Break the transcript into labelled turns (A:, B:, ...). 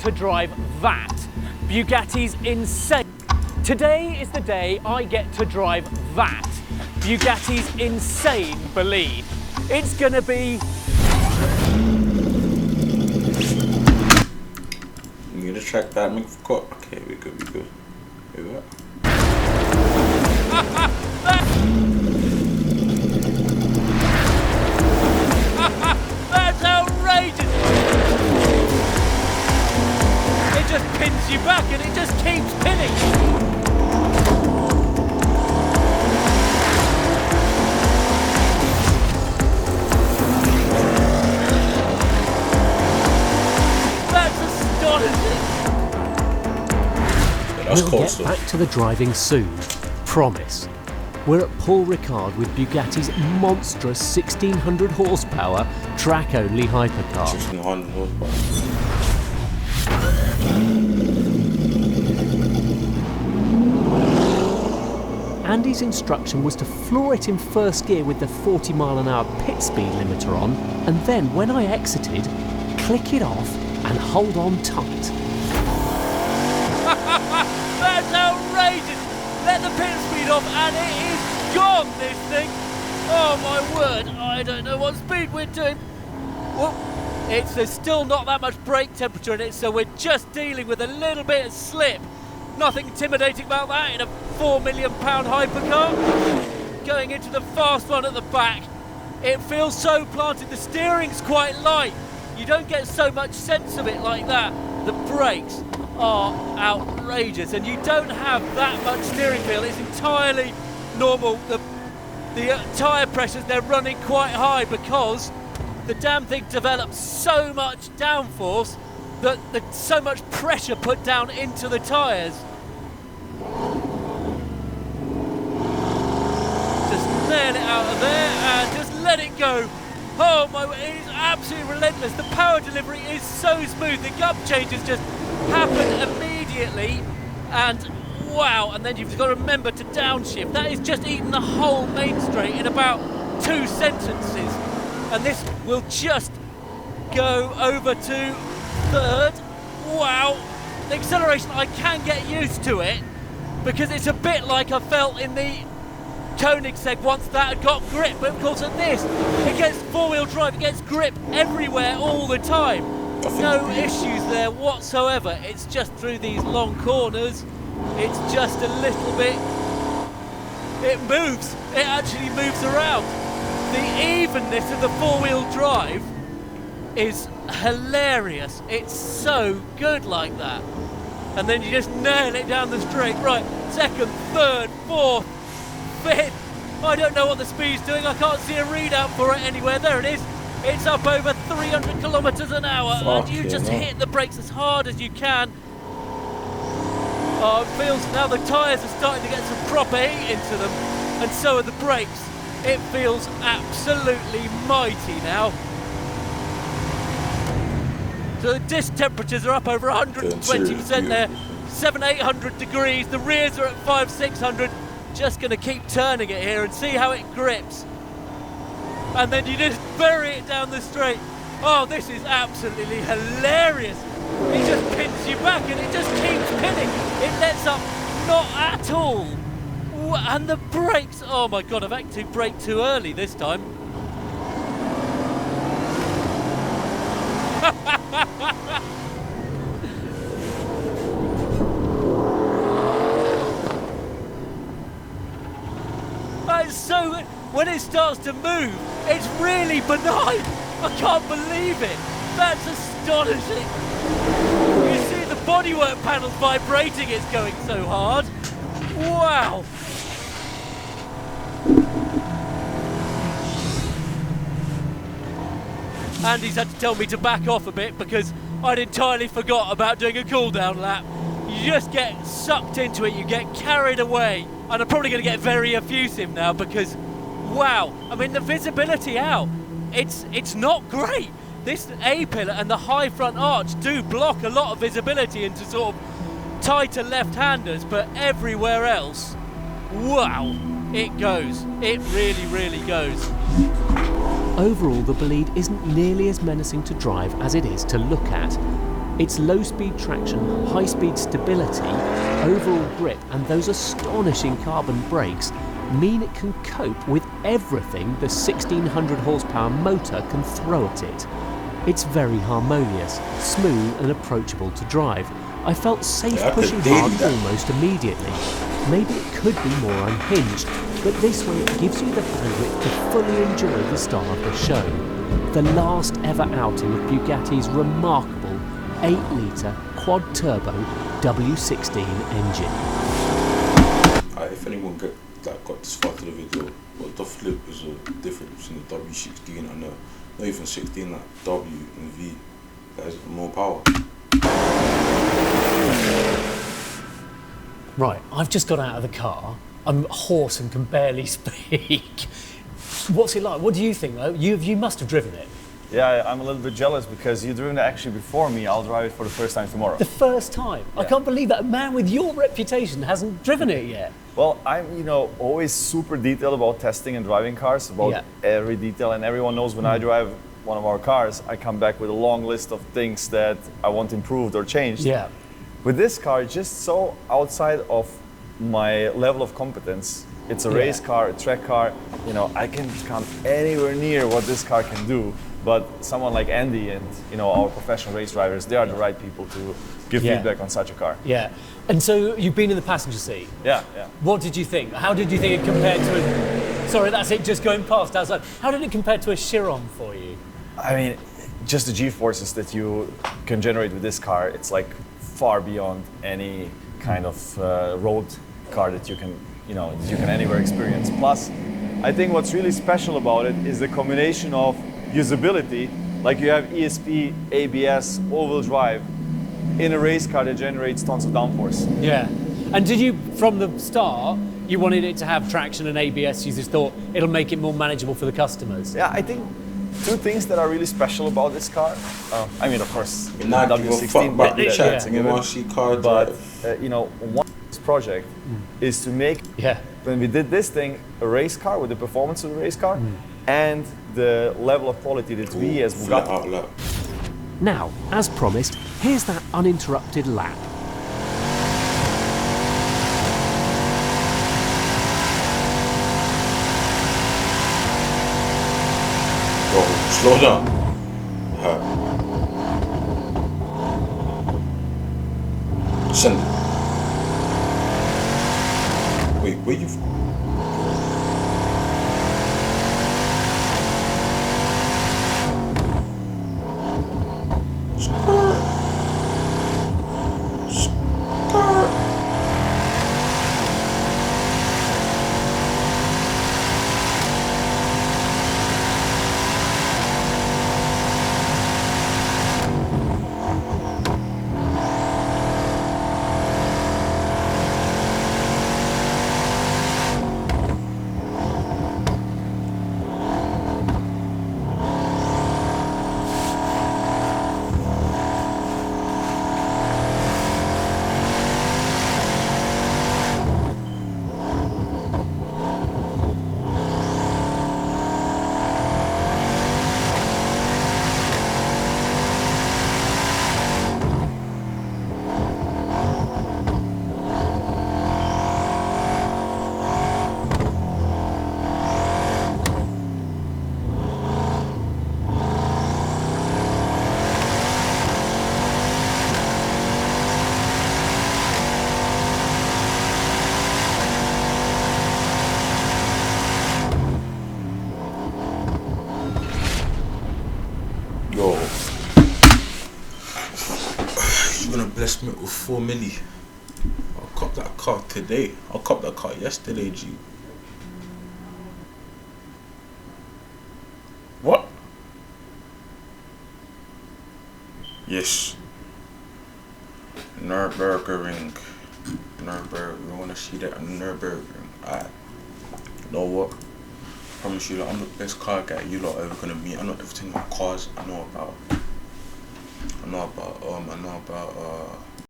A: to drive that. Bugatti's insane. Today is the day I get to drive that. Bugatti's insane bolide. It's gonna be...
B: You gonna track that cut. Okay, we good. Here we go.
A: That's outrageous! It just pins you back and it just keeps pinning. That's astonishing.
B: We'll
C: get back to the driving soon, promise. We're at Paul Ricard with Bugatti's monstrous 1600 horsepower track-only hypercar.
B: 1600 horsepower.
C: Andy's instruction was to floor it in first gear with the 40-mile-an-hour pit speed limiter on, and then when I exited, click it off and hold on tight.
A: That's outrageous! Let the pit speed off and it is gone, this thing! Oh my word, I don't know what speed we're doing. Well, there's still not that much brake temperature in it, so we're just dealing with a little bit of slip. Nothing intimidating about that in a £4 million hypercar. Going into the fast one at the back, it feels so planted, the steering's quite light. You don't get so much sense of it like that. The brakes are outrageous and you don't have that much steering feel. It's entirely normal. The tyre pressures, they're running quite high because the damn thing develops so much downforce that there's so much pressure put down into the tyres. Just nail it out of there and just let it go. Oh my, it is absolutely relentless. The power delivery is so smooth. The gub changes just happen immediately and wow, and then you've got to remember to downshift. That is just eating the whole main straight in about 2 sentences. And this will just go over to third. Wow, the acceleration, I can get used to it because it's a bit like I felt in the Koenigsegg once that had got grip, but of course at this, it gets four-wheel drive, it gets grip everywhere all the time. No issues there whatsoever. It's just through these long corners, it's just a little bit, it moves, it actually moves around. The evenness of the four-wheel drive is hilarious. It's so good like that. And then you just nail it down the straight. Right, second, third, fourth, fifth. I don't know what the speed's doing. I can't see a readout for it anywhere. There it is. It's up over 300 kilometres an hour. And you just hit the brakes as hard as you can. Oh, it feels now the tyres are starting to get some proper heat into them. And so are the brakes. It feels absolutely mighty now. So the disc temperatures are up over 120% there, 700-800 degrees. The rears are at 500-600. Just going to keep turning it here and see how it grips. And then you just bury it down the straight. Oh, this is absolutely hilarious. It just pins you back and it just keeps pinning. It lets up not at all. And the brakes, oh my God, I've actually braked too early this time. So when it starts to move, it's really benign. I can't believe it. That's astonishing. You see the bodywork panels vibrating, it's going so hard. Wow. Andy's had to tell me to back off a bit because I'd entirely forgot about doing a cool down lap. You just get sucked into it, you get carried away. And I'm probably going to get very effusive now because, wow, I mean the visibility out, it's not great. This A-pillar and the high front arch do block a lot of visibility into sort of tighter left-handers, but everywhere else, wow, it goes. It really, really goes.
C: Overall, the bolide isn't nearly as menacing to drive as it is to look at. Its low-speed traction, high-speed stability, overall grip and those astonishing carbon brakes mean it can cope with everything the 1600 horsepower motor can throw at it. It's very harmonious, smooth and approachable to drive. I felt safe pushing hard almost immediately. Maybe it could be more unhinged, but this way it gives you the bandwidth to fully enjoy the start of the show. The last ever outing of Bugatti's remarkable 8-litre quad-turbo W16 engine.
B: If anyone got this far to the video, what the flip is the difference between the W16 and the not even 16, like W and V, that has more power.
D: Right, I've just got out of the car. I'm hoarse and can barely speak. What's it like? What do you think, though? You must have driven it.
E: Yeah, I'm a little bit jealous because you've driven it actually before me. I'll drive it for the first time tomorrow.
D: The first time?
E: Yeah.
D: I can't believe that a man with your reputation hasn't driven it yet.
E: Well, I'm, always super detailed about testing and driving cars, about every detail, and everyone knows when I drive one of our cars, I come back with a long list of things that I want improved or changed.
D: Yeah.
E: With this car, just so outside of my level of competence. It's a race car, a track car. I can't come anywhere near what this car can do. But someone like Andy and our professional race drivers, they are the right people to give feedback on such a car.
D: Yeah. And so you've been in the passenger seat.
E: Yeah.
D: What did you think? How did you think it compared to a... Sorry, that's it, just going past outside. How did it compare to a Chiron for you?
E: I mean, just the G-forces that you can generate with this car, it's like far beyond any kind of road car that you can, that you can anywhere experience. Plus, I think what's really special about it is the combination of usability, like you have ESP, ABS, all-wheel drive in a race car that generates tons of downforce.
D: Yeah. And did you, from the start, you wanted it to have traction and ABS, you just thought it'll make it more manageable for the customers?
E: Yeah, I think two things that are really special about this car. Of course,
B: W16, but the chat,
E: but one project is to make, when we did this thing, a race car with the performance of a race car and the level of quality that we as Bugatti.
C: Now, as promised, here's that uninterrupted lap.
B: Slow down. Send it. Wait, where you? Bless me with 4 milli. I'll cop that car today. I'll cop that car yesterday, G. What? Yes. Nürburgring. Nürburgring. You wanna see that Nürburgring? Alright. You know what? I promise you, I'm the best car guy you lot are ever gonna meet. I know everything about cars. I know about